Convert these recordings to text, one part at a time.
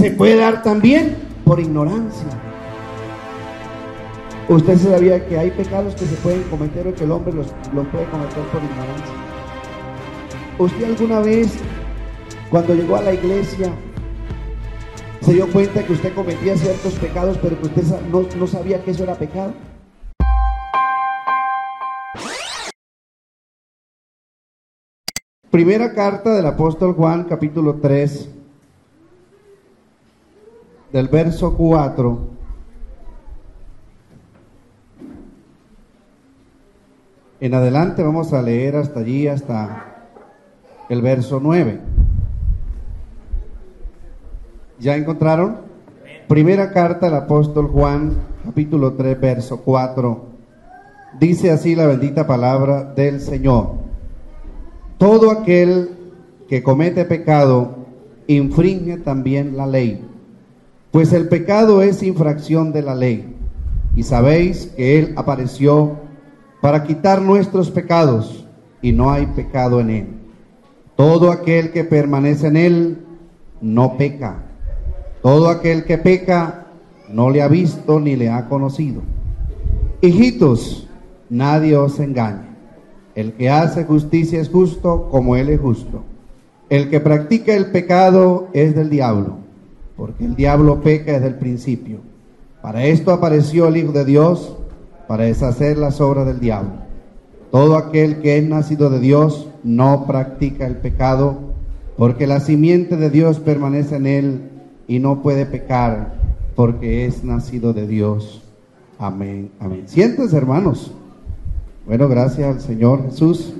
se puede dar también por ignorancia. ¿Usted sabía que hay pecados que se pueden cometer o que el hombre los puede cometer por ignorancia? ¿Usted alguna vez, cuando llegó a la iglesia, se dio cuenta que usted cometía ciertos pecados, pero que usted no sabía que eso era pecado? Primera carta del apóstol Juan, capítulo 3, del verso 4. En adelante vamos a leer hasta allí, hasta el verso 9. ¿Ya encontraron? Primera carta del apóstol Juan, capítulo 3, verso 4. Dice así la bendita palabra del Señor: todo aquel que comete pecado infringe también la ley, pues el pecado es infracción de la ley. Y sabéis que Él apareció para quitar nuestros pecados, y no hay pecado en Él. Todo aquel que permanece en Él no peca. Todo aquel que peca no le ha visto ni le ha conocido. Hijitos, nadie os engañe. El que hace justicia es justo como Él es justo. El que practica el pecado es del diablo, porque el diablo peca desde el principio. Para esto apareció el Hijo de Dios, para deshacer las obras del diablo. Todo aquel que es nacido de Dios no practica el pecado, porque la simiente de Dios permanece en él y no puede pecar, porque es nacido de Dios. Amén, amén. Siéntense, hermanos. Bueno, gracias al Señor Jesús.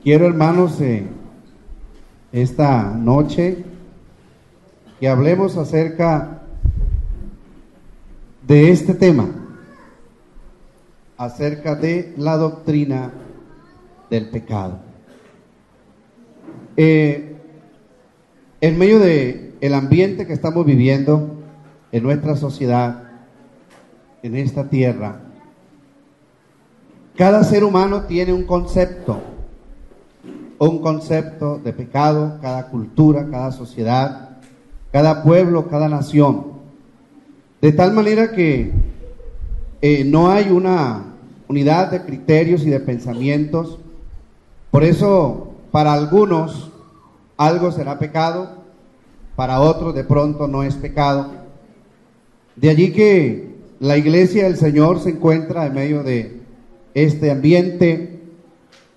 Quiero, hermanos, esta noche que hablemos acerca de este tema, acerca de la doctrina del pecado. En medio de el ambiente que estamos viviendo en nuestra sociedad, en esta tierra, cada ser humano tiene un concepto de pecado, cada cultura, cada sociedad, cada pueblo, cada nación. De tal manera que no hay una unidad de criterios y de pensamientos. Por eso, para algunos, algo será pecado, para otros de pronto no es pecado. De allí que la iglesia del Señor se encuentra en medio de este ambiente,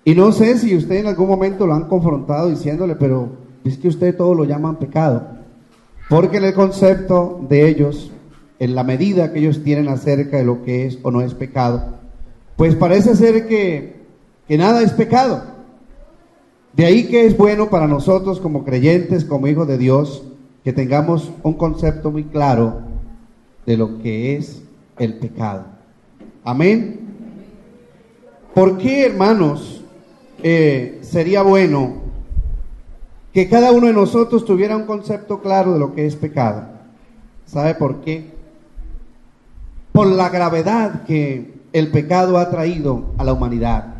y no sé si usted en algún momento lo han confrontado diciéndole, pero es que usted todo lo llaman pecado, porque en el concepto de ellos, en la medida que ellos tienen acerca de lo que es o no es pecado, pues parece ser que nada es pecado. De ahí que es bueno para nosotros como creyentes, como hijos de Dios, que tengamos un concepto muy claro de lo que es el pecado. Amén. ¿Por qué, hermanos, sería bueno que cada uno de nosotros tuviera un concepto claro de lo que es pecado? ¿Sabe por qué? Por la gravedad que el pecado ha traído a la humanidad,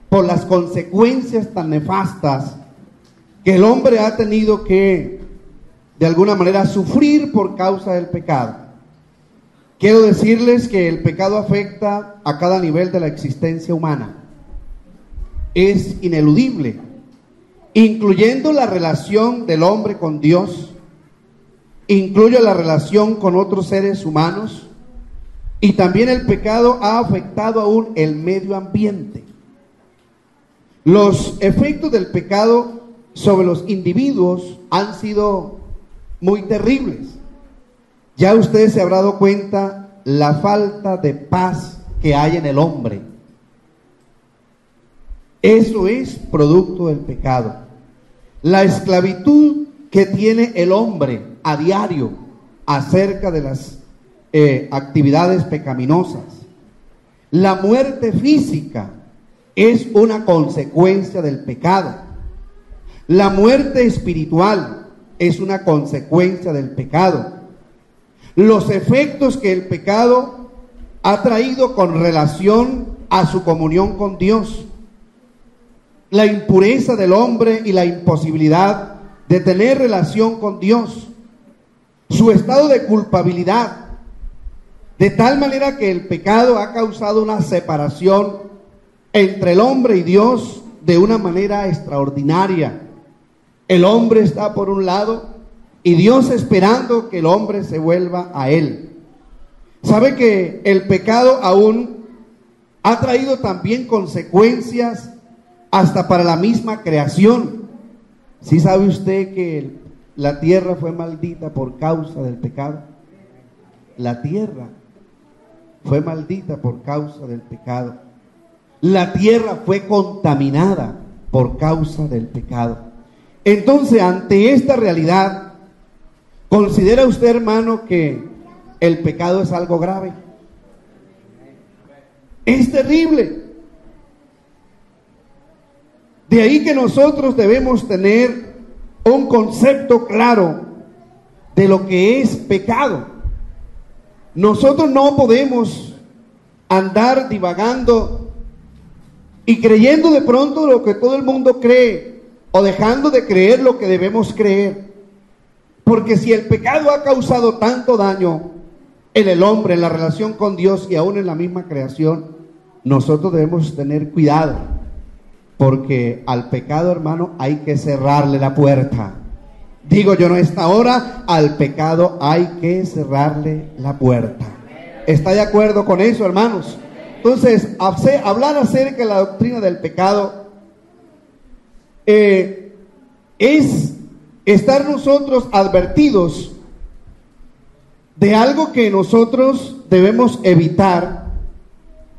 por las consecuencias tan nefastas que el hombre ha tenido que, de alguna manera, sufrir por causa del pecado. Quiero decirles que el pecado afecta a cada nivel de la existencia humana. Es ineludible, incluyendo la relación del hombre con Dios, incluye la relación con otros seres humanos, y también el pecado ha afectado aún el medio ambiente. Los efectos del pecado sobre los individuos han sido muy terribles. Ya usted se habrá dado cuenta la falta de paz que hay en el hombre. Eso es producto del pecado. La esclavitud que tiene el hombre a diario acerca de las actividades pecaminosas. La muerte física es una consecuencia del pecado. La muerte espiritual es una consecuencia del pecado. Los efectos que el pecado ha traído con relación a su comunión con Dios, la impureza del hombre y la imposibilidad de tener relación con Dios, su estado de culpabilidad, de tal manera que el pecado ha causado una separación entre el hombre y Dios de una manera extraordinaria. El hombre está por un lado y Dios esperando que el hombre se vuelva a Él. ¿Sabe que el pecado aún ha traído también consecuencias hasta para la misma creación? ¿Sí sabe usted que la tierra fue maldita por causa del pecado? La tierra fue maldita por causa del pecado. La tierra fue contaminada por causa del pecado. Entonces, ante esta realidad, ¿considera usted, hermano, que el pecado es algo grave? Es terrible. De ahí que nosotros debemos tener un concepto claro de lo que es pecado. Nosotros no podemos andar divagando y creyendo de pronto lo que todo el mundo cree, o dejando de creer lo que debemos creer. Porque si el pecado ha causado tanto daño en el hombre, en la relación con Dios y aún en la misma creación, nosotros debemos tener cuidado, porque al pecado, hermano, hay que cerrarle la puerta. Digo yo, no, a esta hora al pecado hay que cerrarle la puerta. ¿Está de acuerdo con eso, hermanos? Entonces, hablar acerca de la doctrina del pecado es estar nosotros advertidos de algo que nosotros debemos evitar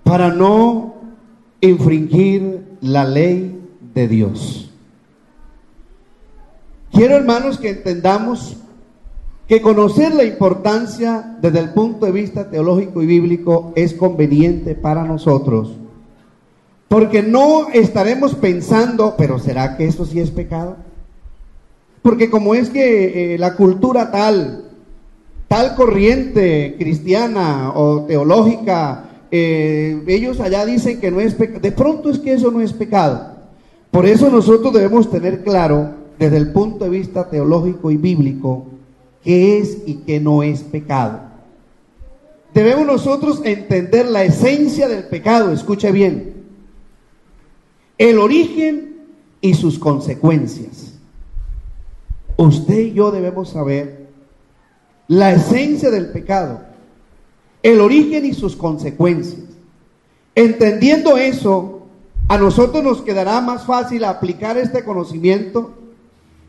para no infringir la ley de Dios. Quiero, hermanos, que entendamos que conocer la importancia desde el punto de vista teológico y bíblico es conveniente para nosotros, porque no estaremos pensando, pero ¿será que eso sí es pecado? Porque como es que la cultura tal corriente cristiana o teológica, ellos allá dicen que no es pecado, de pronto es que eso no es pecado. Por eso nosotros debemos tener claro desde el punto de vista teológico y bíblico qué es y qué no es pecado. Debemos nosotros entender la esencia del pecado, escuche bien, el origen y sus consecuencias. Usted y yo debemos saber la esencia del pecado, el origen y sus consecuencias. Entendiendo eso, a nosotros nos quedará más fácil aplicar este conocimiento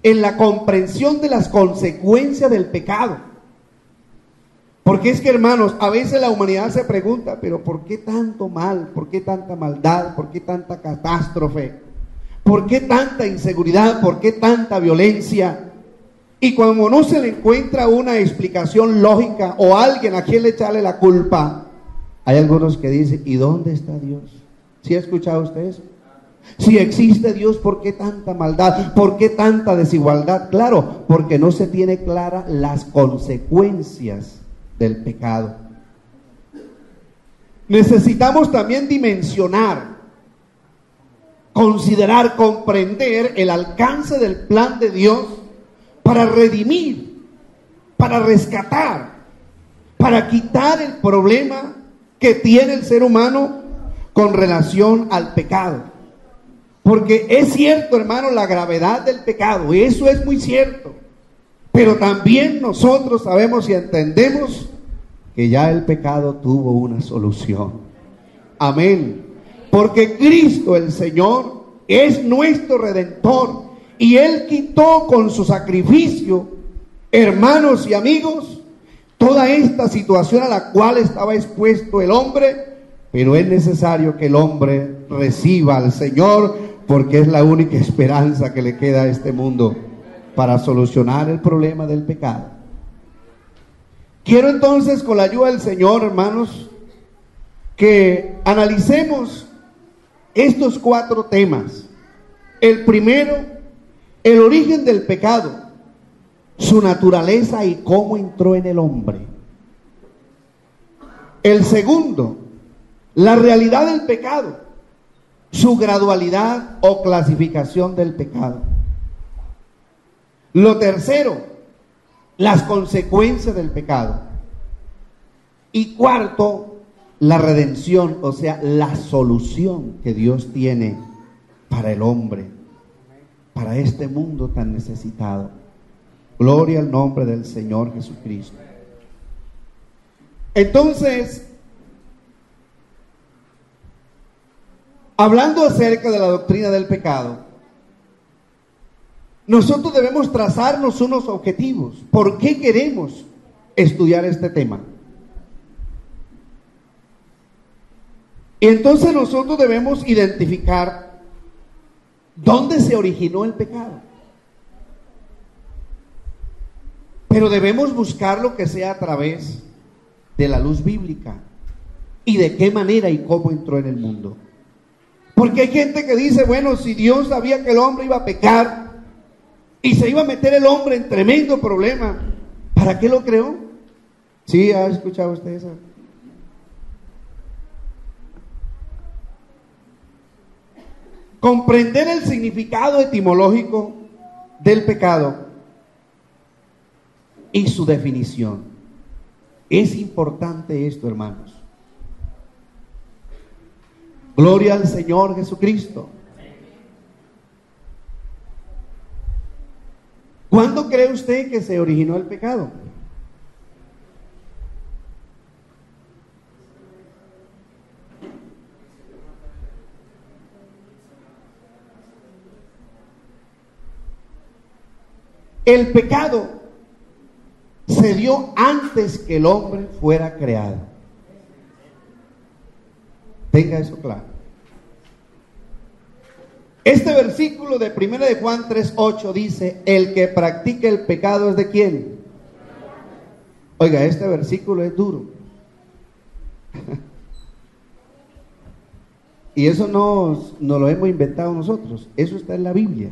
en la comprensión de las consecuencias del pecado. Porque es que, hermanos, a veces la humanidad se pregunta, pero ¿por qué tanto mal? ¿Por qué tanta maldad? ¿Por qué tanta catástrofe? ¿Por qué tanta inseguridad? ¿Por qué tanta violencia? Y cuando no se le encuentra una explicación lógica o alguien a quien le echarle la culpa, hay algunos que dicen, ¿y dónde está Dios? ¿Sí ha escuchado usted eso? Si existe Dios, ¿por qué tanta maldad? ¿Por qué tanta desigualdad? Claro, porque no se tiene clara las consecuencias del pecado. Necesitamos también dimensionar, considerar, comprender el alcance del plan de Dios para redimir, para rescatar, para quitar el problema que tiene el ser humano con relación al pecado. Porque es cierto, hermano, la gravedad del pecado, eso es muy cierto. Pero también nosotros sabemos y entendemos que ya el pecado tuvo una solución. Amén. Porque Cristo el Señor es nuestro Redentor y Él quitó con su sacrificio, hermanos y amigos, toda esta situación a la cual estaba expuesto el hombre. Pero es necesario que el hombre reciba al Señor, porque es la única esperanza que le queda a este mundo para solucionar el problema del pecado. Quiero entonces, con la ayuda del Señor, hermanos, que analicemos estos 4 temas. El primero, el origen del pecado, su naturaleza y cómo entró en el hombre. El segundo, la realidad del pecado, su gradualidad o clasificación del pecado. Lo tercero, las consecuencias del pecado. Y cuarto, la redención, o sea, la solución que Dios tiene para el hombre, para este mundo tan necesitado. Gloria al nombre del Señor Jesucristo. Entonces, hablando acerca de la doctrina del pecado, nosotros debemos trazarnos unos objetivos. ¿Por qué queremos estudiar este tema? Y entonces nosotros debemos identificar dónde se originó el pecado. Pero debemos buscar lo que sea a través de la luz bíblica y de qué manera y cómo entró en el mundo. Porque hay gente que dice, bueno, si Dios sabía que el hombre iba a pecar y se iba a meter el hombre en tremendo problema, ¿para qué lo creó? ¿Sí ha escuchado usted eso? Comprender el significado etimológico del pecado y su definición. Es importante esto, hermanos. Gloria al Señor Jesucristo. ¿Cuándo cree usted que se originó el pecado? El pecado se dio antes que el hombre fuera creado. Tenga eso claro. Este versículo de 1 de Juan 3:8 dice: el que practica el pecado es de ¿quién? Oiga, este versículo es duro. Y eso no lo hemos inventado nosotros, eso está en la Biblia.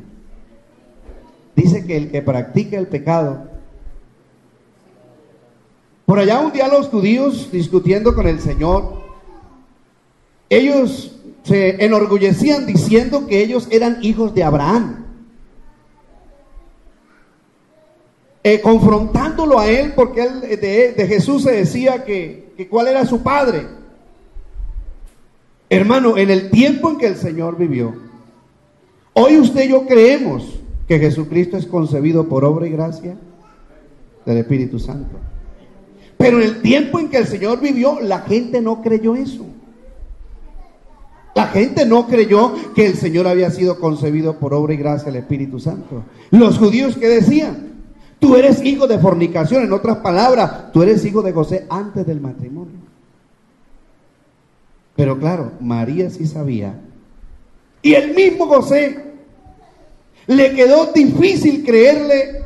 Dice que el que practica el pecado. Por allá un día los judíos discutiendo con el Señor, ellos se enorgullecían diciendo que ellos eran hijos de Abraham, confrontándolo a él, porque él, de Jesús se decía que cuál era su padre. Hermano, en el tiempo en que el Señor vivió, hoy usted y yo creemos que Jesucristo es concebido por obra y gracia del Espíritu Santo. Pero en el tiempo en que el Señor vivió, la gente no creyó eso. La gente no creyó que el Señor había sido concebido por obra y gracia del Espíritu Santo. Los judíos, ¿qué decían? Tú eres hijo de fornicación. En otras palabras, tú eres hijo de José antes del matrimonio. Pero claro, María sí sabía. Y el mismo José le quedó difícil creerle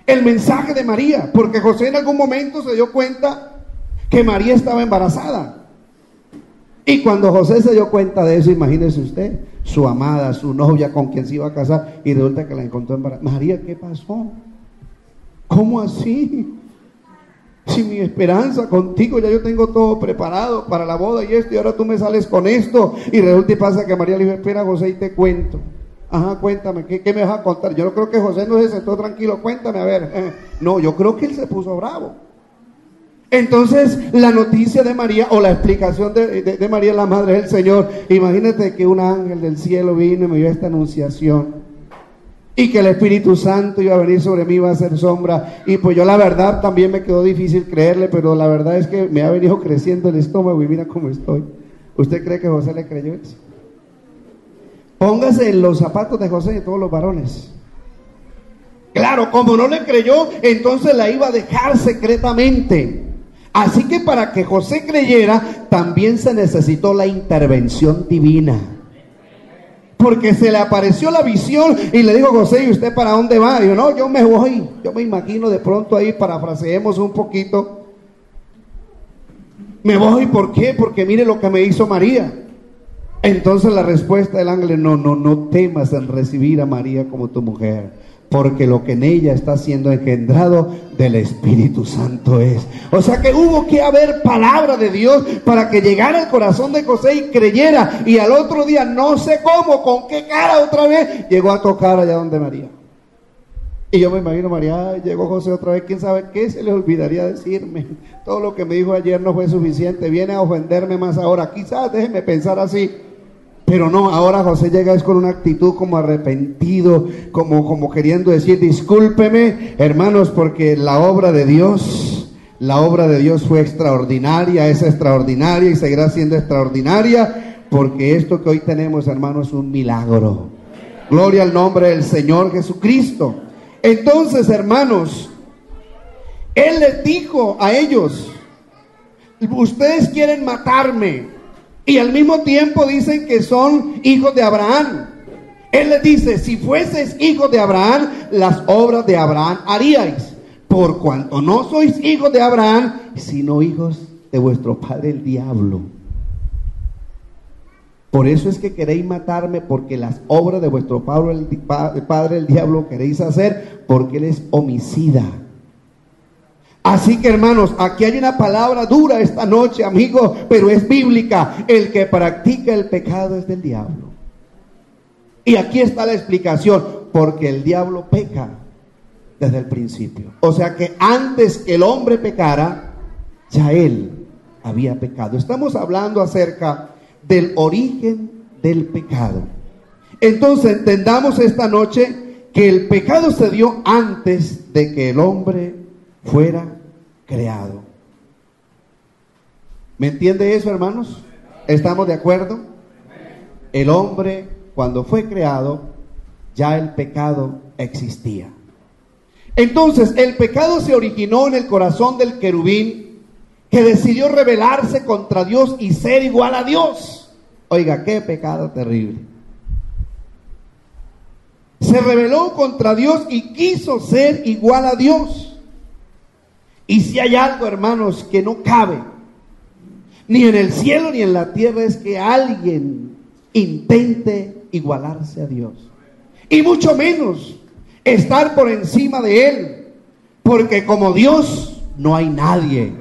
el mensaje de María, porque José en algún momento se dio cuenta que María estaba embarazada. Y cuando José se dio cuenta de eso, imagínese usted, su amada, su novia con quien se iba a casar, y resulta que la encontró embarazada. María, ¿qué pasó? ¿Cómo así? Si mi esperanza contigo, ya yo tengo todo preparado para la boda y esto, y ahora tú me sales con esto. Y resulta y pasa que María le dijo: espera, José, y te cuento. Ajá, cuéntame, ¿qué me vas a contar? Yo no creo que José no se sentó tranquilo, cuéntame, a ver. No, yo creo que él se puso bravo. Entonces, la noticia de María, o la explicación de María, la madre del Señor, imagínate que un ángel del cielo vino y me dio esta anunciación, y que el Espíritu Santo iba a venir sobre mí, iba a hacer sombra. Y pues yo la verdad también me quedó difícil creerle, pero la verdad es que me ha venido creciendo el estómago y mira cómo estoy. ¿Usted cree que José le creyó eso? Póngase en los zapatos de José y de todos los varones. Claro, como no le creyó, entonces la iba a dejar secretamente. Así que para que José creyera, también se necesitó la intervención divina. Porque se le apareció la visión y le dijo: José, ¿y usted para dónde va? Y dijo: no, yo me voy. Yo me imagino de pronto ahí, parafraseemos un poquito. Me voy, ¿por qué? Porque mire lo que me hizo María. Entonces la respuesta del ángel: no temas en recibir a María como tu mujer, porque lo que en ella está siendo engendrado del Espíritu Santo es. O sea que hubo que haber palabra de Dios para que llegara al corazón de José y creyera. Y al otro día, no sé cómo, con qué cara otra vez, llegó a tocar allá donde María. Y yo me imagino, María, ay, llegó José otra vez, quién sabe qué se le olvidaría decirme. Todo lo que me dijo ayer no fue suficiente, viene a ofenderme más ahora. Quizás déjeme pensar así. Pero no, ahora José llega es con una actitud como arrepentido, como queriendo decir, discúlpeme, hermanos, porque la obra de Dios fue extraordinaria, es extraordinaria y seguirá siendo extraordinaria, porque esto que hoy tenemos, hermanos, es un milagro. Gloria al nombre del Señor Jesucristo. Entonces, hermanos, Él les dijo a ellos, ustedes quieren matarme, y al mismo tiempo dicen que son hijos de Abraham. Él les dice, si fueses hijos de Abraham, las obras de Abraham haríais. Por cuanto no sois hijos de Abraham, sino hijos de vuestro padre el diablo. Por eso es que queréis matarme, porque las obras de vuestro padre el diablo queréis hacer, porque él es homicida. Así que, hermanos, aquí hay una palabra dura esta noche, amigos, pero es bíblica. El que practica el pecado es del diablo. Y aquí está la explicación, porque el diablo peca desde el principio. O sea que antes que el hombre pecara, ya él había pecado. Estamos hablando acerca del origen del pecado. Entonces entendamos esta noche que el pecado se dio antes de que el hombre fuera creado. ¿Me entiende eso, hermanos? ¿Estamos de acuerdo? El hombre, cuando fue creado, ya el pecado existía. Entonces el pecado se originó en el corazón del querubín, que decidió rebelarse contra Dios y ser igual a Dios. Oiga, qué pecado terrible. Se rebeló contra Dios y quiso ser igual a Dios. Y si hay algo, hermanos, que no cabe, ni en el cielo ni en la tierra, es que alguien intente igualarse a Dios. Y mucho menos estar por encima de Él, porque como Dios no hay nadie.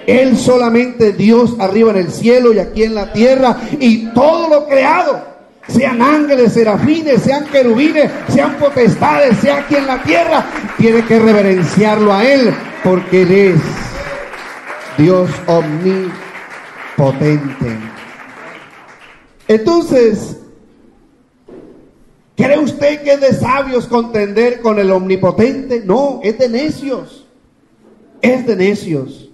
Él solamente Dios arriba en el cielo y aquí en la tierra, y todo lo creado, sean ángeles, serafines, sean querubines, sean potestades, sea aquí en la tierra, tiene que reverenciarlo a Él, porque Él es Dios omnipotente. Entonces, ¿cree usted que es de sabios contender con el omnipotente? No, es de necios. Es de necios.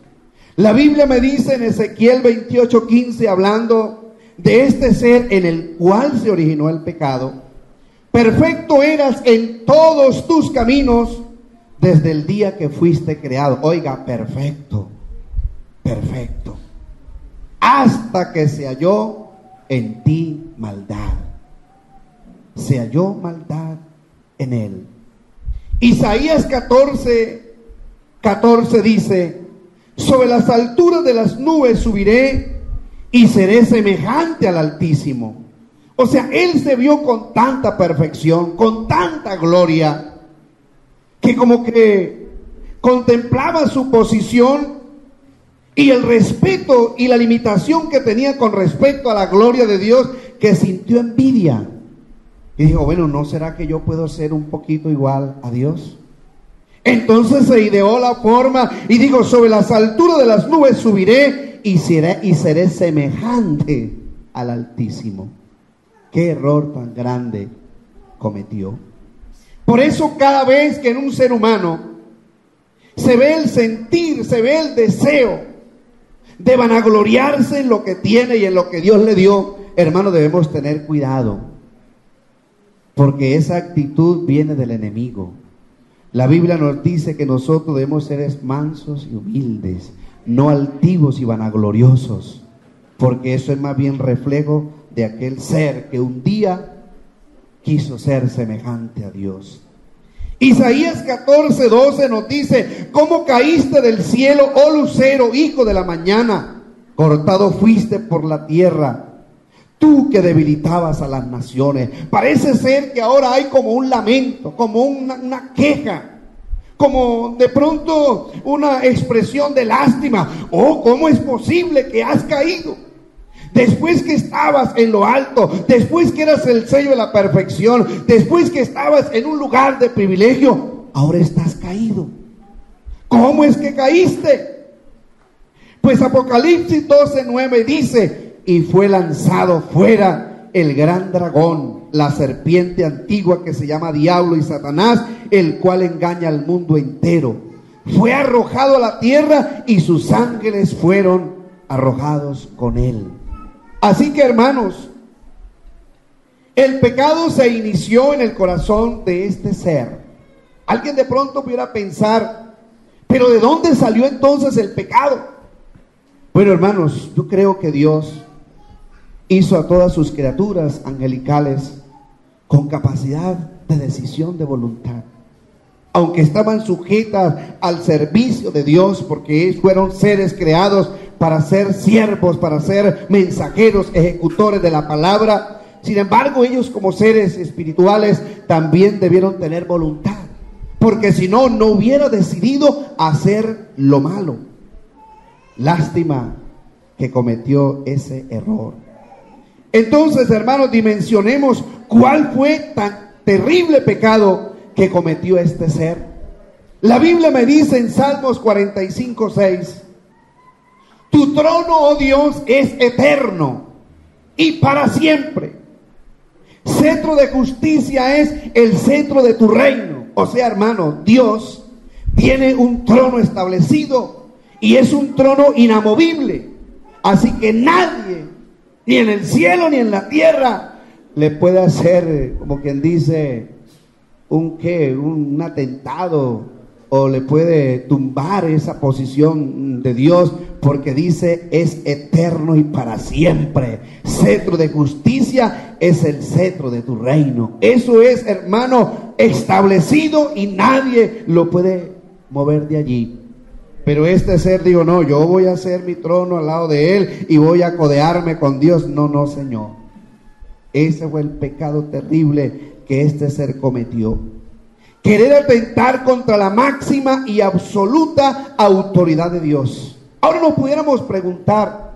La Biblia me dice en Ezequiel 28:15, hablando de este ser en el cual se originó el pecado: perfecto eras en todos tus caminos desde el día que fuiste creado. Oiga, perfecto, perfecto, hasta que se halló en ti maldad. Se halló maldad en él. Isaías 14:14 dice: sobre las alturas de las nubes subiré y seré semejante al Altísimo. O sea, él se vio con tanta perfección, con tanta gloria, que como que contemplaba su posición y el respeto y la limitación que tenía con respecto a la gloria de Dios, que sintió envidia. Y dijo, bueno, ¿no será que yo puedo ser un poquito igual a Dios? Entonces se ideó la forma y dijo, sobre las alturas de las nubes subiré y seré semejante al Altísimo. Qué error tan grande cometió. Por eso cada vez que en un ser humano se ve el sentir, se ve el deseo de vanagloriarse en lo que tiene y en lo que Dios le dio, hermano, debemos tener cuidado, porque esa actitud viene del enemigo. La Biblia nos dice que nosotros debemos ser mansos y humildes, no altivos y vanagloriosos, porque eso es más bien reflejo de aquel ser que un día quiso ser semejante a Dios. Isaías 14:12 nos dice: ¿cómo caíste del cielo, oh lucero, hijo de la mañana? Cortado fuiste por la tierra, tú que debilitabas a las naciones. Parece ser que ahora hay como un lamento, como una queja, como de pronto una expresión de lástima. Oh, ¿cómo es posible que has caído? Después que estabas en lo alto, después que eras el sello de la perfección, después que estabas en un lugar de privilegio, ahora estás caído. ¿Cómo es que caíste? Pues Apocalipsis 12:9 dice: y fue lanzado fuera el gran dragón, la serpiente antigua que se llama Diablo y Satanás, el cual engaña al mundo entero. Fue arrojado a la tierra y sus ángeles fueron arrojados con él. Así que, hermanos, el pecado se inició en el corazón de este ser. Alguien de pronto pudiera pensar, pero ¿de dónde salió entonces el pecado? Bueno, hermanos, yo creo que Dios hizo a todas sus criaturas angelicales con capacidad de decisión, de voluntad. Aunque estaban sujetas al servicio de Dios, porque fueron seres creados para ser siervos, para ser mensajeros, ejecutores de la palabra. Sin embargo, ellos como seres espirituales también debieron tener voluntad, porque si no, no hubiera decidido hacer lo malo. Lástima que cometió ese error. Entonces, hermanos, dimensionemos cuál fue tan terrible pecado que cometió este ser. La Biblia me dice en Salmos 45:6: tu trono, oh Dios, es eterno y para siempre. Cetro de justicia es el cetro de tu reino. O sea, hermano, Dios tiene un trono establecido y es un trono inamovible. Así que nadie, ni en el cielo ni en la tierra, le puede hacer, como quien dice, un atentado, o le puede tumbar esa posición de Dios, porque dice: es eterno y para siempre. Cetro de justicia es el cetro de tu reino. Eso es, hermano, establecido y nadie lo puede mover de allí. Pero este ser dijo: no, yo voy a hacer mi trono al lado de él y voy a codearme con Dios. No, no, Señor. Ese fue el pecado terrible que este ser cometió. Querer atentar contra la máxima y absoluta autoridad de Dios. Ahora nos pudiéramos preguntar,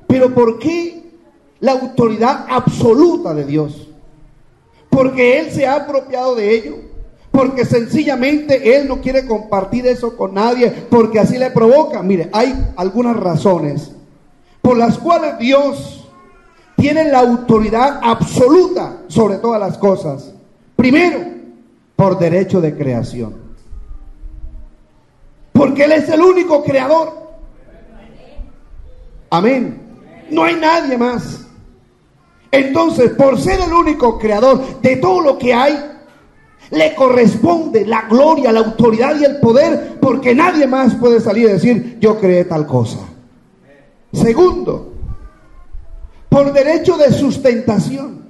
¿pero por qué la autoridad absoluta de Dios? ¿Porque Él se ha apropiado de ello? ¿Porque sencillamente Él no quiere compartir eso con nadie? ¿Porque así le provoca? Mire, hay algunas razones por las cuales Dios tiene la autoridad absoluta sobre todas las cosas. Primero, por derecho de creación, porque Él es el único creador. Amén. No hay nadie más. Entonces, por ser el único creador de todo lo que hay, le corresponde la gloria, la autoridad y el poder, porque nadie más puede salir y decir: yo creé tal cosa. Segundo, por derecho de sustentación,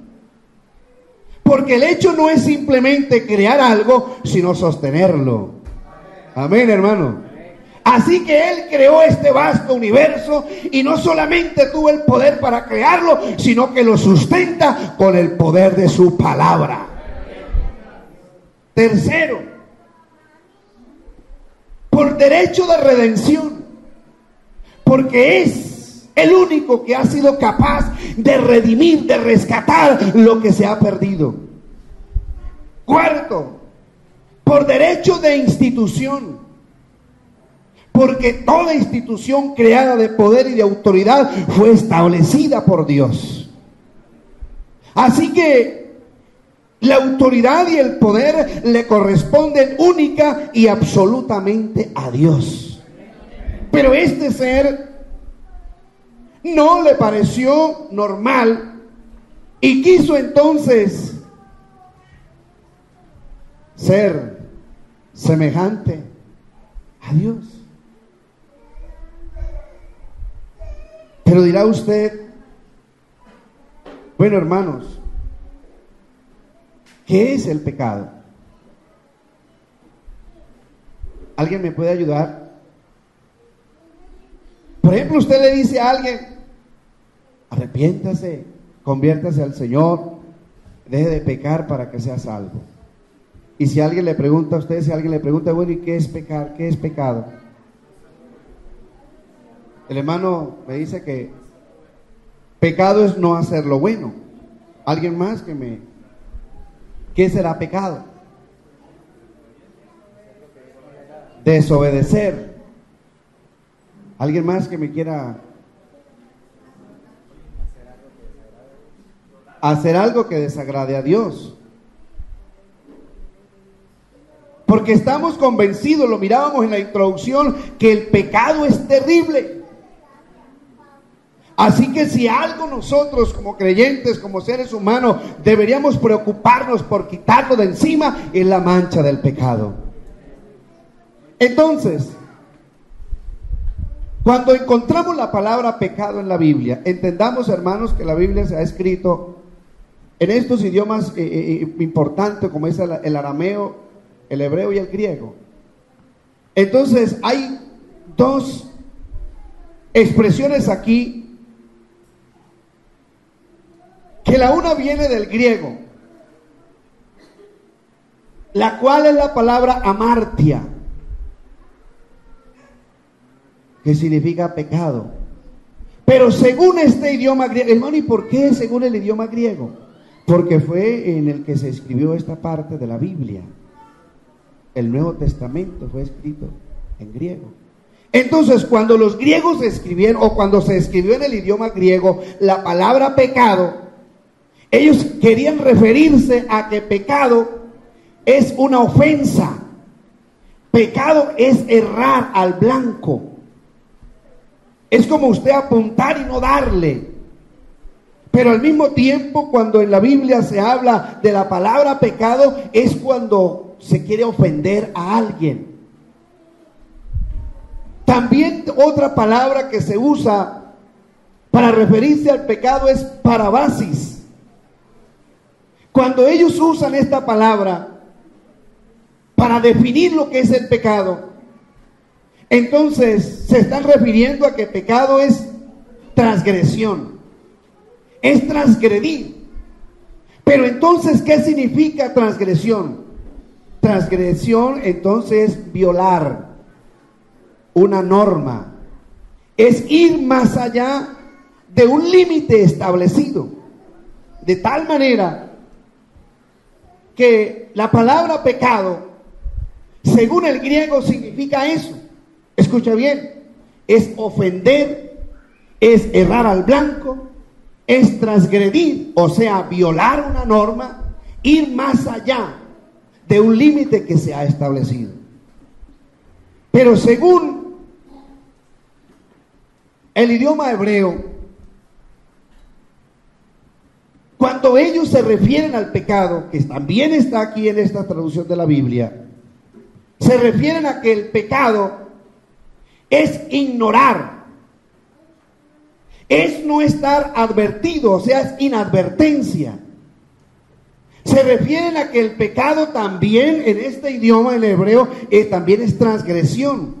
porque el hecho no es simplemente crear algo, sino sostenerlo. Amén, hermano. Así que Él creó este vasto universo y no solamente tuvo el poder para crearlo, sino que lo sustenta con el poder de su palabra. Tercero, por derecho de redención, porque es el único que ha sido capaz de redimir, de rescatar lo que se ha perdido. Cuarto, por derecho de institución, porque toda institución creada de poder y de autoridad fue establecida por Dios. Así que la autoridad y el poder le corresponden única y absolutamente a Dios. Pero este ser no le pareció normal y quiso entonces ser semejante a Dios. Pero dirá usted: bueno, hermanos, ¿qué es el pecado? ¿Alguien me puede ayudar? Por ejemplo, usted le dice a alguien: arrepiéntase, conviértase al Señor, deje de pecar para que sea salvo. Y si alguien le pregunta a usted, bueno, ¿y qué es pecar? ¿Qué es pecado? El hermano me dice que pecado es no hacer lo bueno. ¿Alguien más ¿Qué será pecado? desobedecer. ¿Alguien más que me quiera hacer algo que desagrade a Dios? Porque estamos convencidos, lo mirábamos en la introducción, que el pecado es terrible. Así que si algo nosotros como creyentes, como seres humanos, deberíamos preocuparnos por quitarlo de encima, es la mancha del pecado. Entonces, cuando encontramos la palabra pecado en la Biblia, entendamos, hermanos, que la Biblia se ha escrito en estos idiomas importantes, como es el arameo, el hebreo y el griego. Entonces hay dos expresiones aquí, que la una viene del griego, la cual es la palabra amartia, que significa pecado. Pero según este idioma griego, hermano, ¿y por qué según el idioma griego? Porque fue en el que se escribió esta parte de la Biblia. El Nuevo Testamento fue escrito en griego. Entonces, cuando los griegos escribieron, o cuando se escribió en el idioma griego la palabra pecado, ellos querían referirse a que pecado es una ofensa. Pecado es errar al blanco. Es como usted apuntar y no darle. Pero al mismo tiempo, cuando en la Biblia se habla de la palabra pecado, es cuando se quiere ofender a alguien. También otra palabra que se usa para referirse al pecado es parabasis. Cuando ellos usan esta palabra para definir lo que es el pecado, entonces se están refiriendo a que pecado es transgresión, es transgredir. Pero entonces, ¿qué significa transgresión? Transgresión entonces es violar una norma, es ir más allá de un límite establecido, de tal manera que la palabra pecado, según el griego, significa eso. Escucha bien, es ofender, es errar al blanco, es transgredir, o sea, violar una norma, ir más allá de un límite que se ha establecido. Pero según el idioma hebreo, cuando ellos se refieren al pecado, que también está aquí en esta traducción de la Biblia, se refieren a que el pecado es ignorar, es no estar advertido, o sea, es inadvertencia. Se refieren a que el pecado también, en este idioma, en hebreo, también es transgresión.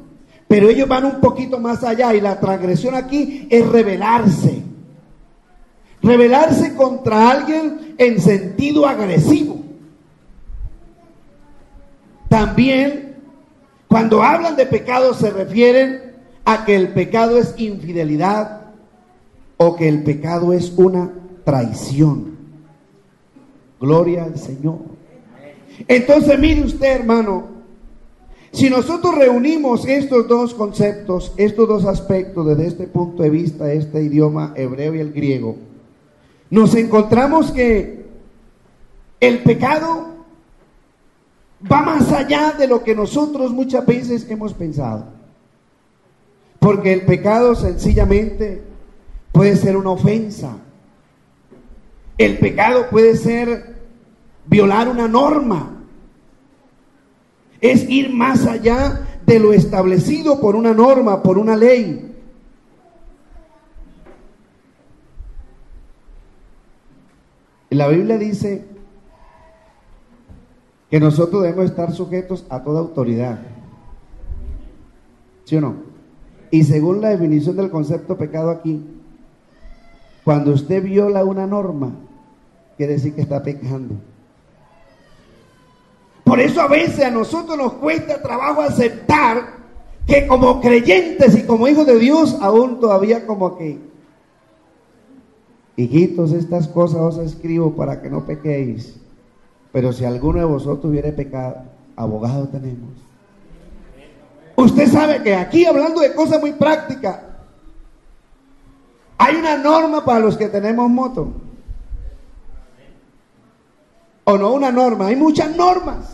Pero ellos van un poquito más allá, y la transgresión aquí es rebelarse. Rebelarse contra alguien en sentido agresivo. También, cuando hablan de pecado, se refieren a que el pecado es infidelidad, o que el pecado es una traición. Gloria al Señor. Entonces, mire usted, hermano, si nosotros reunimos estos dos conceptos, estos dos aspectos desde este punto de vista, este idioma hebreo y el griego, nos encontramos que el pecado va más allá de lo que nosotros muchas veces hemos pensado. Porque el pecado sencillamente puede ser una ofensa. El pecado puede ser violar una norma. Es ir más allá de lo establecido por una norma, por una ley. La Biblia dice que nosotros debemos estar sujetos a toda autoridad. ¿Sí o no? Y según la definición del concepto pecado aquí, cuando usted viola una norma, quiere decir que está pecando. Por eso a veces a nosotros nos cuesta trabajo aceptar que como creyentes y como hijos de Dios, aún todavía como que, hijitos, estas cosas os escribo para que no pequéis. Pero si alguno de vosotros hubiere pecado, abogado tenemos. Usted sabe que aquí, hablando de cosas muy prácticas, hay una norma para los que tenemos moto. O no una norma, hay muchas normas.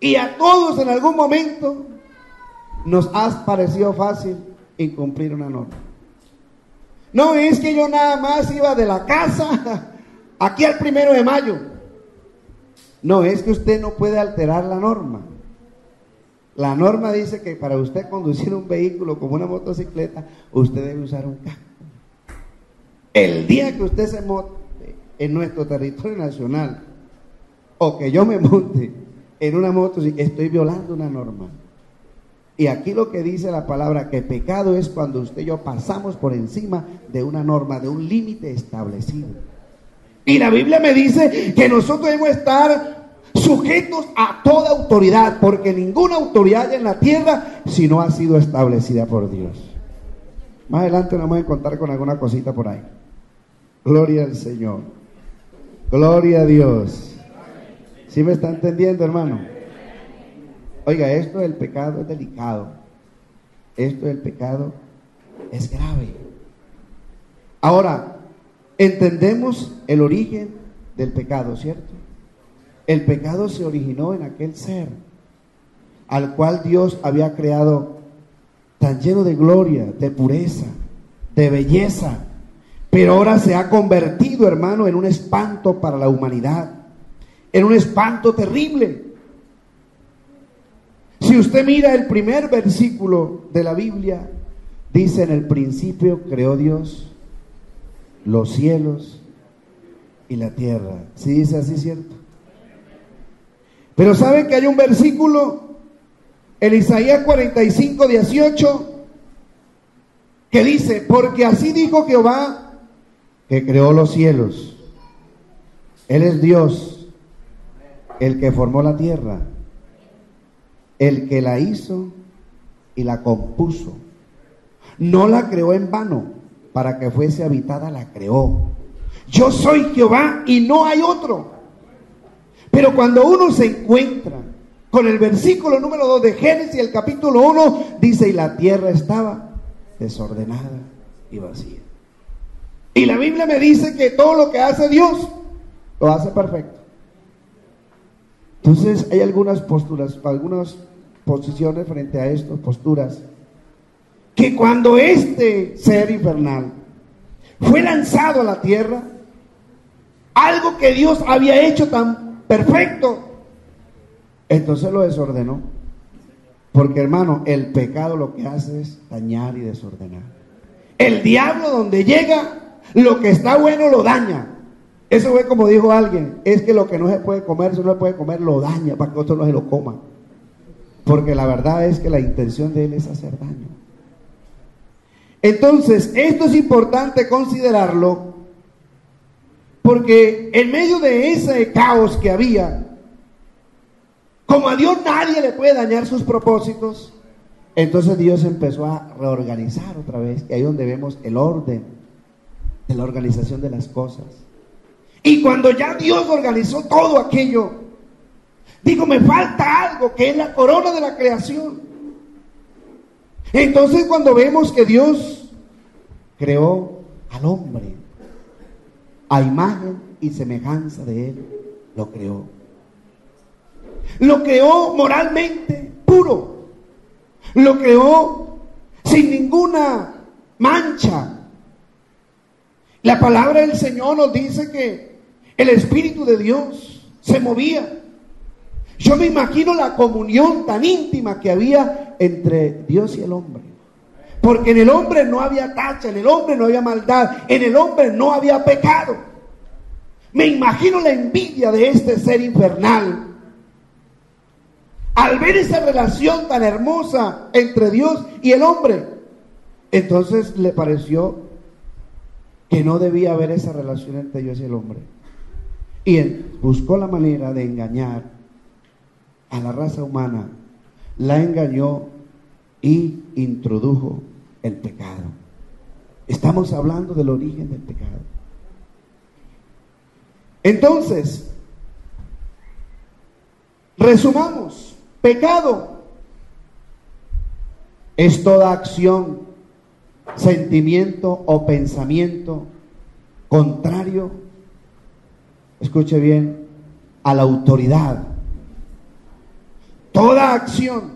Y a todos en algún momento nos ha parecido fácil incumplir una norma. No es que yo nada más iba de la casa aquí al 1 de mayo. No, es que usted no puede alterar la norma. La norma dice que para usted conducir un vehículo como una motocicleta, usted debe usar un casco. El día que usted se monte en nuestro territorio nacional, o que yo me monte en una moto, estoy violando una norma. Y aquí lo que dice la palabra, que pecado es cuando usted y yo pasamos por encima de una norma, de un límite establecido. Y la Biblia me dice que nosotros debemos estar sujetos a toda autoridad, porque ninguna autoridad hay en la tierra si no ha sido establecida por Dios. Más adelante nos vamos a encontrar con alguna cosita por ahí. Gloria al Señor. Gloria a Dios. ¿Sí me está entendiendo, hermano? Oiga, esto del pecado es delicado. Esto del pecado es grave. Ahora, entendemos el origen del pecado, ¿cierto? El pecado se originó en aquel ser al cual Dios había creado tan lleno de gloria, de pureza, de belleza, pero ahora se ha convertido, hermano, en un espanto para la humanidad, en un espanto terrible. Si usted mira el primer versículo de la Biblia, dice: en el principio creó Dios los cielos y la tierra. ¿Sí dice así, cierto? Pero ¿saben que hay un versículo en Isaías 45:18 que dice: porque así dijo Jehová, que creó los cielos? Él es Dios, el que formó la tierra, el que la hizo y la compuso. No la creó en vano, para que fuese habitada la creó. Yo soy Jehová y no hay otro. Pero cuando uno se encuentra con el versículo número 2 de Génesis, el capítulo 1, dice: y la tierra estaba desordenada y vacía. Y la Biblia me dice que todo lo que hace Dios, lo hace perfecto. Entonces hay algunas posturas, algunas posiciones frente a estas posturas, que cuando este ser infernal fue lanzado a la tierra, algo que Dios había hecho tan perfecto, entonces lo desordenó. Porque, hermano, el pecado lo que hace es dañar y desordenar. El diablo, donde llega, lo que está bueno lo daña. Eso fue como dijo alguien: es que lo que no se puede comer, si no se puede comer, lo daña para que otro no se lo coma. Porque la verdad es que la intención de él es hacer daño. Entonces, esto es importante considerarlo, porque en medio de ese caos que había, como a Dios nadie le puede dañar sus propósitos, entonces Dios empezó a reorganizar otra vez. Y ahí es donde vemos el orden de la organización de las cosas. Y cuando ya Dios organizó todo aquello, digo, me falta algo, que es la corona de la creación. Entonces, cuando vemos que Dios creó al hombre a imagen y semejanza de él, lo creó. Lo creó moralmente puro. Lo creó sin ninguna mancha. La palabra del Señor nos dice que el Espíritu de Dios se movía. Yo me imagino la comunión tan íntima que había entre Dios y el hombre. Porque en el hombre no había tacha, en el hombre no había maldad, en el hombre no había pecado. Me imagino la envidia de este ser infernal al ver esa relación tan hermosa entre Dios y el hombre. Entonces le pareció que no debía haber esa relación entre Dios y el hombre. Y él buscó la manera de engañar a la raza humana, la engañó y introdujo el pecado. Estamos hablando del origen del pecado. Entonces, resumamos. Pecado es toda acción, sentimiento o pensamiento contrario, escuche bien, a la autoridad. Toda acción.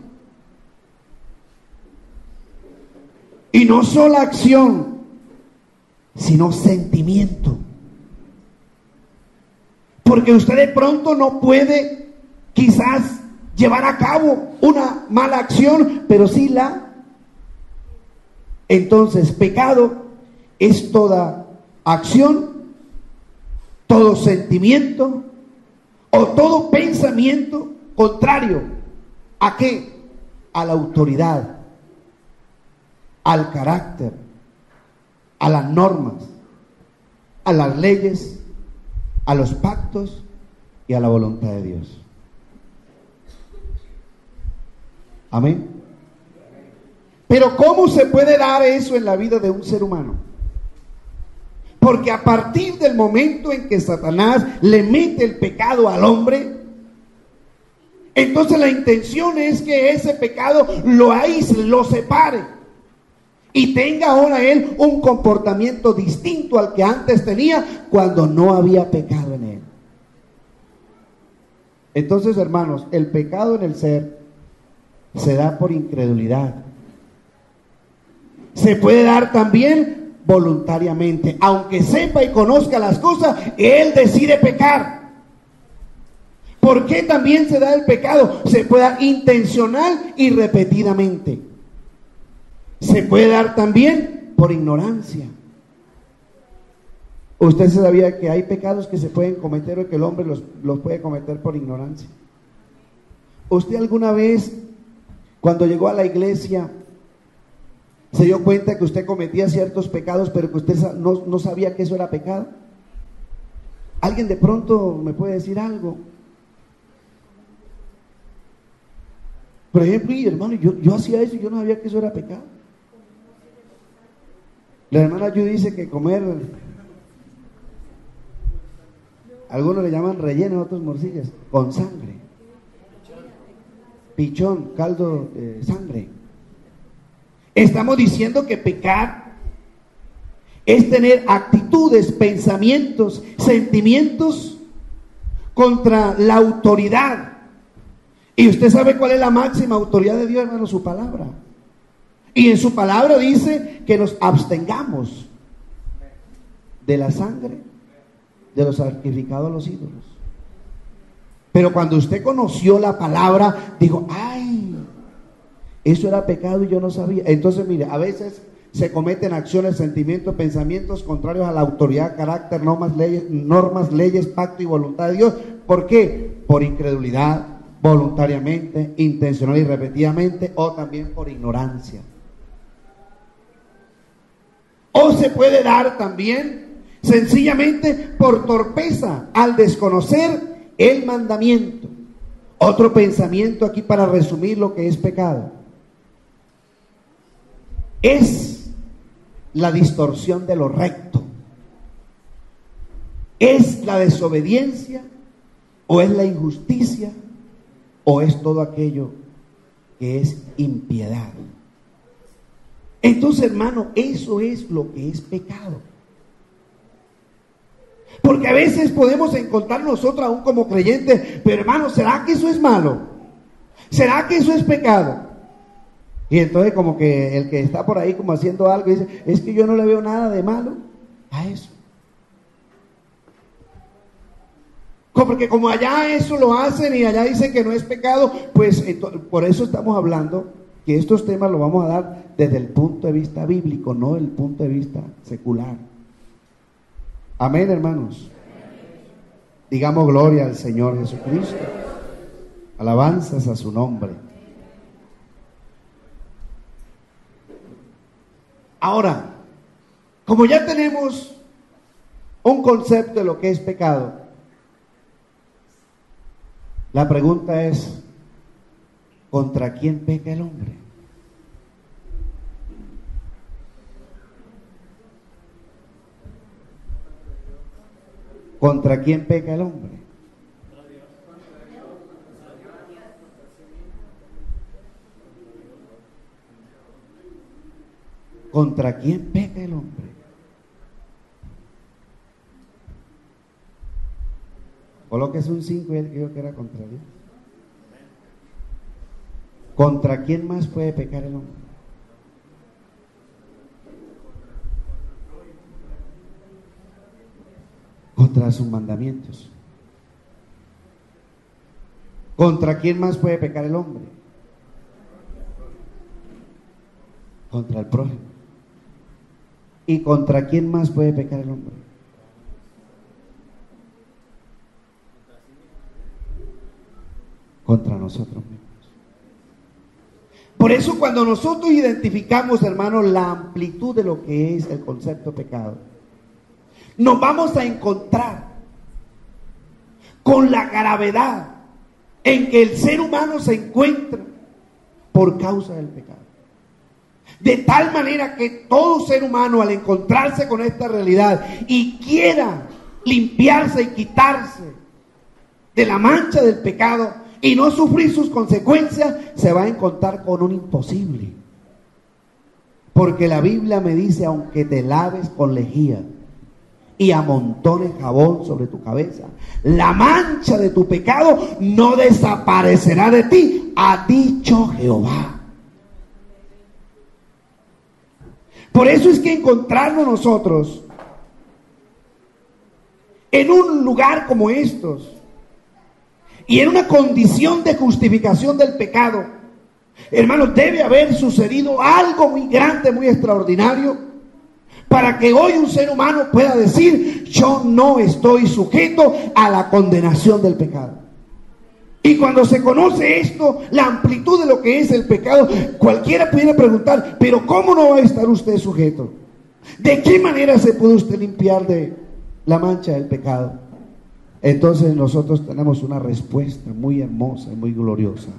Y no solo acción, sino sentimiento. Porque usted de pronto no puede quizás llevar a cabo una mala acción, pero sí Entonces, pecado es toda acción, todo sentimiento o todo pensamiento contrario. ¿A qué? A la autoridad, al carácter, a las normas, a las leyes, a los pactos y a la voluntad de Dios. Amén. Pero ¿cómo se puede dar eso en la vida de un ser humano? Porque a partir del momento en que Satanás le mete el pecado al hombre, entonces la intención es que ese pecado lo aísle, lo separe y tenga ahora él un comportamiento distinto al que antes tenía cuando no había pecado en él. Entonces, hermanos, el pecado en el ser se da por incredulidad. Se puede dar también voluntariamente. Aunque sepa y conozca las cosas, él decide pecar. ¿Por qué también se da el pecado? Se puede dar intencional y repetidamente. Se puede dar también por ignorancia. ¿Usted sabía que hay pecados que se pueden cometer o que el hombre los puede cometer por ignorancia? ¿Usted alguna vez, cuando llegó a la iglesia, se dio cuenta que usted cometía ciertos pecados, pero que usted no sabía que eso era pecado? ¿Alguien de pronto me puede decir algo? Por ejemplo, hermano, yo hacía eso y yo no sabía que eso era pecado. La hermana Judy dice que comer, algunos le llaman relleno, otros morcillas, con sangre, pichón, caldo de sangre. Estamos diciendo que pecar es tener actitudes, pensamientos, sentimientos contra la autoridad. Y usted sabe cuál es la máxima autoridad de Dios, hermano, su palabra. Y en su palabra dice que nos abstengamos de la sangre de los sacrificados a los ídolos. Pero cuando usted conoció la palabra, dijo, ay, eso era pecado y yo no sabía. Entonces, mire, a veces se cometen acciones, sentimientos, pensamientos contrarios a la autoridad, carácter, normas, leyes, pacto y voluntad de Dios. ¿Por qué? Por incredulidad, voluntariamente, intencional y repetidamente, o también por ignorancia. O se puede dar también sencillamente por torpeza al desconocer el mandamiento. Otro pensamiento aquí para resumir lo que es pecado es la distorsión de lo recto. ¿Es la desobediencia o es la injusticia o es todo aquello que es impiedad? Entonces, hermano, eso es lo que es pecado. Porque a veces podemos encontrar nosotros aún como creyentes, pero hermano, ¿será que eso es malo? ¿Será que eso es pecado? Y entonces como que el que está por ahí como haciendo algo dice, es que yo no le veo nada de malo a eso. Porque como allá eso lo hacen y allá dicen que no es pecado, pues por eso estamos hablando que estos temas los vamos a dar desde el punto de vista bíblico, no desde el punto de vista secular. Amén, hermanos. Digamos gloria al Señor Jesucristo. Alabanzas a su nombre. Ahora, como ya tenemos un concepto de lo que es pecado, la pregunta es, ¿contra quién peca el hombre? ¿Contra quién peca el hombre? ¿Contra quién peca el hombre? Colóquese un 5 y él creyó que era contra Dios. ¿Contra quién más puede pecar el hombre? Contra sus mandamientos. ¿Contra quién más puede pecar el hombre? Contra el prójimo. ¿Y contra quién más puede pecar el hombre? Contra nosotros mismos. Por eso cuando nosotros identificamos, hermanos, la amplitud de lo que es el concepto de pecado, nos vamos a encontrar con la gravedad en que el ser humano se encuentra por causa del pecado. De tal manera que todo ser humano, al encontrarse con esta realidad y quiera limpiarse y quitarse de la mancha del pecado y no sufrir sus consecuencias, se va a encontrar con un imposible. Porque la Biblia me dice, aunque te laves con lejía y amontones jabón sobre tu cabeza, la mancha de tu pecado no desaparecerá de ti, ha dicho Jehová. Por eso es que encontrarnos nosotros en un lugar como estos y en una condición de justificación del pecado, hermanos, debe haber sucedido algo muy grande, muy extraordinario, para que hoy un ser humano pueda decir: yo no estoy sujeto a la condenación del pecado. Y cuando se conoce esto, la amplitud de lo que es el pecado, cualquiera pudiera preguntar: pero ¿cómo no va a estar usted sujeto? ¿De qué manera se puede usted limpiar de la mancha del pecado? Entonces nosotros tenemos una respuesta muy hermosa y muy gloriosa,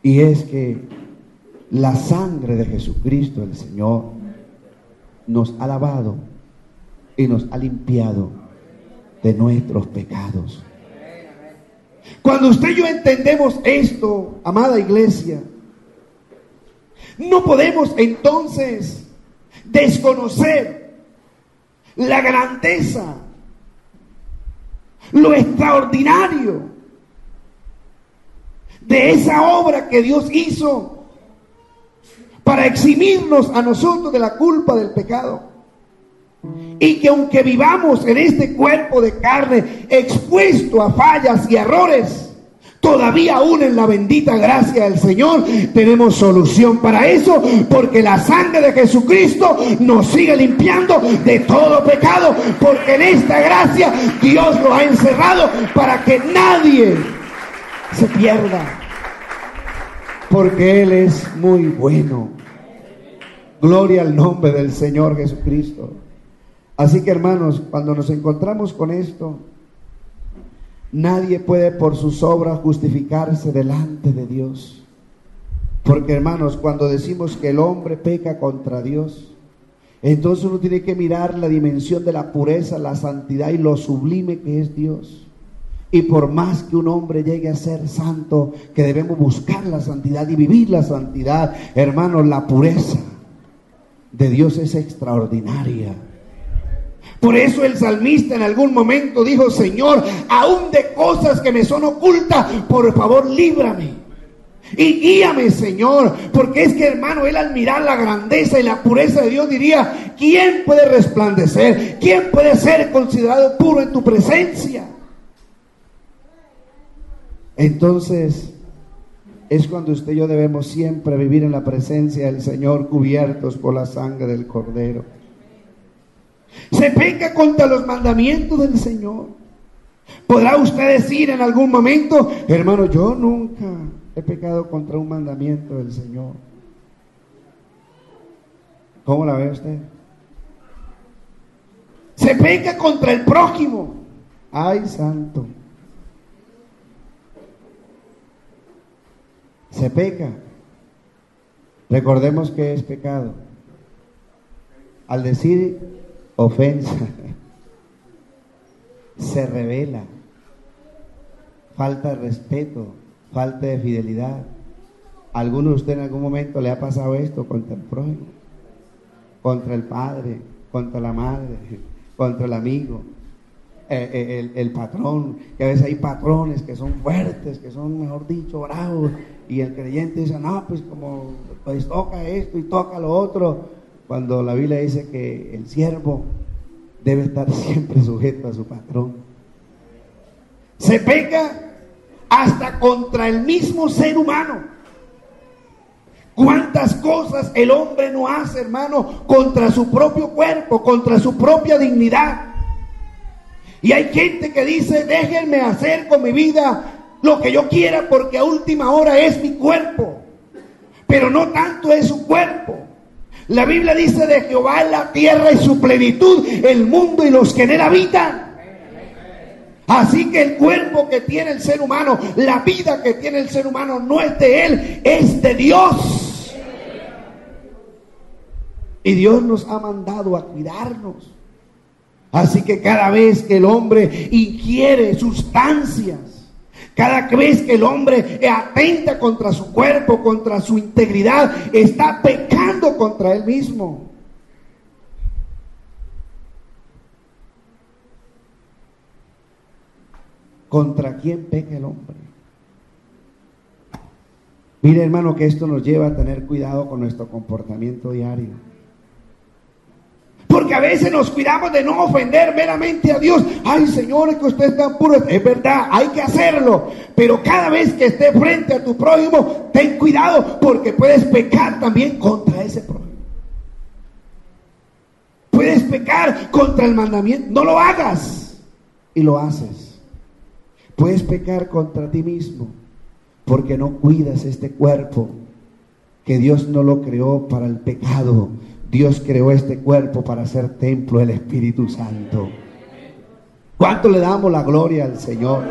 y es que la sangre de Jesucristo el Señor nos ha lavado y nos ha limpiado de nuestros pecados. Cuando usted y yo entendemos esto, amada iglesia, no podemos entonces desconocer la grandeza, lo extraordinario de esa obra que Dios hizo para eximirnos a nosotros de la culpa del pecado. Y que aunque vivamos en este cuerpo de carne expuesto a fallas y errores, todavía aún en la bendita gracia del Señor tenemos solución para eso, porque la sangre de Jesucristo nos sigue limpiando de todo pecado, porque en esta gracia Dios lo ha encerrado para que nadie se pierda, porque Él es muy bueno. Gloria al nombre del Señor Jesucristo. Así que, hermanos, cuando nos encontramos con esto, nadie puede por sus obras justificarse delante de Dios. Porque, hermanos, cuando decimos que el hombre peca contra Dios, entonces uno tiene que mirar la dimensión de la pureza, la santidad y lo sublime que es Dios. Y por más que un hombre llegue a ser santo, que debemos buscar la santidad y vivir la santidad, hermanos, la pureza de Dios es extraordinaria. Por eso el salmista en algún momento dijo: Señor, aún de cosas que me son ocultas, por favor líbrame y guíame, Señor. Porque es que, hermano, él al mirar la grandeza y la pureza de Dios diría: ¿quién puede resplandecer? ¿Quién puede ser considerado puro en tu presencia? Entonces es cuando usted y yo debemos siempre vivir en la presencia del Señor, cubiertos por la sangre del Cordero. Se peca contra los mandamientos del Señor. ¿Podrá usted decir en algún momento: hermano, yo nunca he pecado contra un mandamiento del Señor? ¿Cómo la ve usted? Se peca contra el prójimo. ¡Ay, santo! Se peca. Recordemos que es pecado al decir ofensa, se revela, falta de respeto, falta de fidelidad. ¿A alguno de ustedes en algún momento le ha pasado esto contra el prójimo? contra el padre, contra la madre, contra el amigo, el patrón, que a veces hay patrones que son fuertes, que son, mejor dicho, bravos, y el creyente dice, no, pues como pues toca esto y toca lo otro, cuando la Biblia dice que el siervo debe estar siempre sujeto a su patrón. Se peca hasta contra el mismo ser humano. ¿Cuántas cosas el hombre no hace, hermano, contra su propio cuerpo, contra su propia dignidad? Y hay gente que dice, déjenme hacer con mi vida lo que yo quiera porque a última hora es mi cuerpo. Pero no tanto es su cuerpo. La Biblia dice, de Jehová es la tierra y su plenitud, el mundo y los que en él habitan. Así que el cuerpo que tiene el ser humano, la vida que tiene el ser humano no es de él, es de Dios. Y Dios nos ha mandado a cuidarnos. Así que cada vez que el hombre ingiere sustancias, cada vez que el hombre atenta contra su cuerpo, contra su integridad, está pecando contra él mismo. ¿Contra quién peca el hombre? Mire, hermano, que esto nos lleva a tener cuidado con nuestro comportamiento diario. Porque a veces nos cuidamos de no ofender meramente a Dios. Ay, Señor, es que usted es tan puro. Es verdad, hay que hacerlo. Pero cada vez que esté frente a tu prójimo, ten cuidado, porque puedes pecar también contra ese prójimo. Puedes pecar contra el mandamiento. No lo hagas. Y lo haces. Puedes pecar contra ti mismo, porque no cuidas este cuerpo, que Dios no lo creó para el pecado. Dios creó este cuerpo para ser templo del Espíritu Santo. ¿Cuánto le damos la gloria al Señor?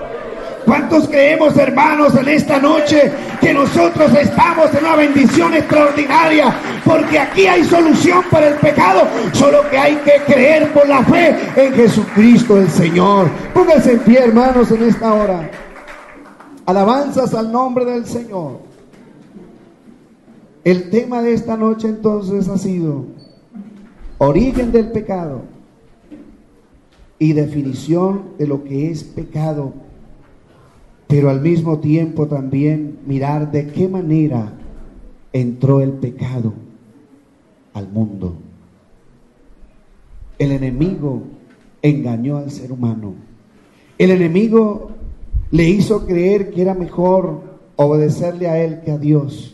¿Cuántos creemos, hermanos, en esta noche que nosotros estamos en una bendición extraordinaria? Porque aquí hay solución para el pecado, solo que hay que creer por la fe en Jesucristo el Señor. Pónganse en pie, hermanos, en esta hora. Alabanzas al nombre del Señor. El tema de esta noche entonces ha sido origen del pecado y definición de lo que es pecado, pero al mismo tiempo también mirar de qué manera entró el pecado al mundo. El enemigo engañó al ser humano. El enemigo le hizo creer que era mejor obedecerle a él que a Dios.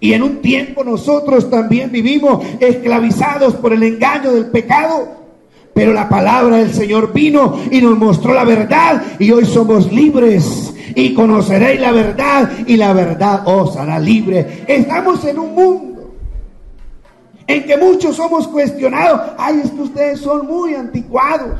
Y en un tiempo nosotros también vivimos esclavizados por el engaño del pecado. Pero la palabra del Señor vino y nos mostró la verdad, y hoy somos libres. Y conoceréis la verdad, y la verdad os hará libre. Estamos en un mundo en que muchos somos cuestionados. Ay, es que ustedes son muy anticuados.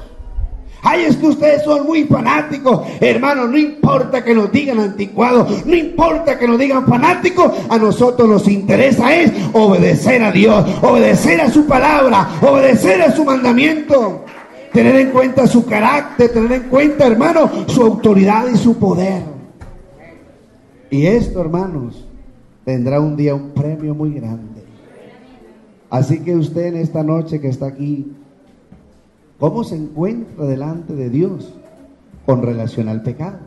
Ay, es que ustedes son muy fanáticos. Hermano, no importa que nos digan anticuados, no importa que nos digan fanáticos, a nosotros nos interesa es obedecer a Dios, obedecer a su palabra, obedecer a su mandamiento, tener en cuenta su carácter, tener en cuenta, hermano, su autoridad y su poder. Y esto, hermanos, tendrá un día un premio muy grande. Así que usted en esta noche que está aquí, ¿cómo se encuentra delante de Dios con relación al pecado?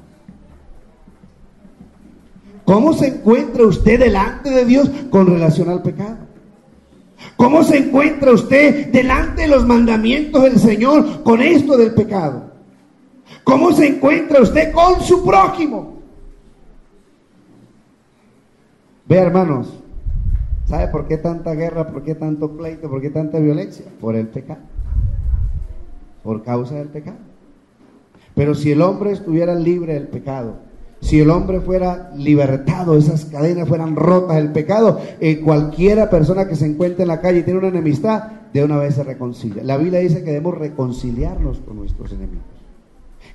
¿Cómo se encuentra usted delante de Dios con relación al pecado? ¿Cómo se encuentra usted delante de los mandamientos del Señor con esto del pecado? ¿Cómo se encuentra usted con su prójimo? Vea, hermanos, ¿sabe por qué tanta guerra, por qué tanto pleito, por qué tanta violencia? Por el pecado. Por causa del pecado. Pero si el hombre estuviera libre del pecado, si el hombre fuera libertado, esas cadenas fueran rotas del pecado, cualquiera persona que se encuentre en la calle y tiene una enemistad, de una vez se reconcilia. La Biblia dice que debemos reconciliarnos con nuestros enemigos,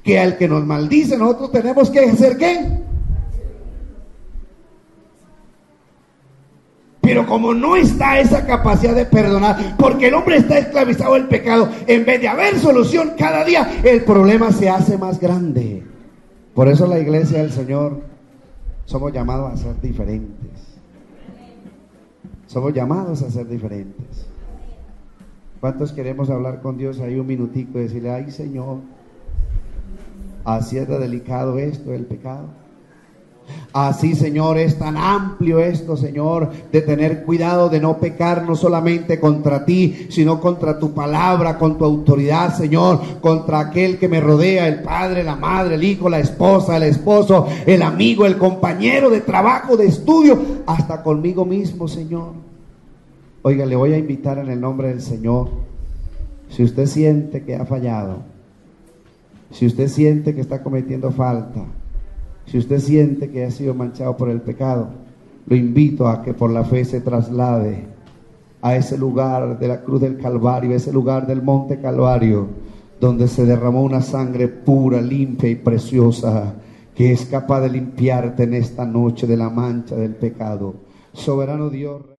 que al que nos maldice nosotros tenemos que hacer ¿qué? Pero como no está esa capacidad de perdonar, porque el hombre está esclavizado al pecado, en vez de haber solución cada día, el problema se hace más grande. Por eso la iglesia del Señor somos llamados a ser diferentes. Somos llamados a ser diferentes. ¿Cuántos queremos hablar con Dios ahí un minutico y decirle, ay Señor, así es de delicado esto, el pecado? Así, Señor, es tan amplio esto, Señor, de tener cuidado de no pecar no solamente contra ti, sino contra tu palabra, con tu autoridad, Señor, contra aquel que me rodea, el padre, la madre, el hijo, la esposa, el esposo, el amigo, el compañero de trabajo, de estudio, hasta conmigo mismo, Señor. Oiga, le voy a invitar en el nombre del Señor, si usted siente que ha fallado, si usted siente que está cometiendo falta, si usted siente que ha sido manchado por el pecado, lo invito a que por la fe se traslade a ese lugar de la cruz del Calvario, ese lugar del monte Calvario, donde se derramó una sangre pura, limpia y preciosa, que es capaz de limpiarte en esta noche de la mancha del pecado. Soberano Dios.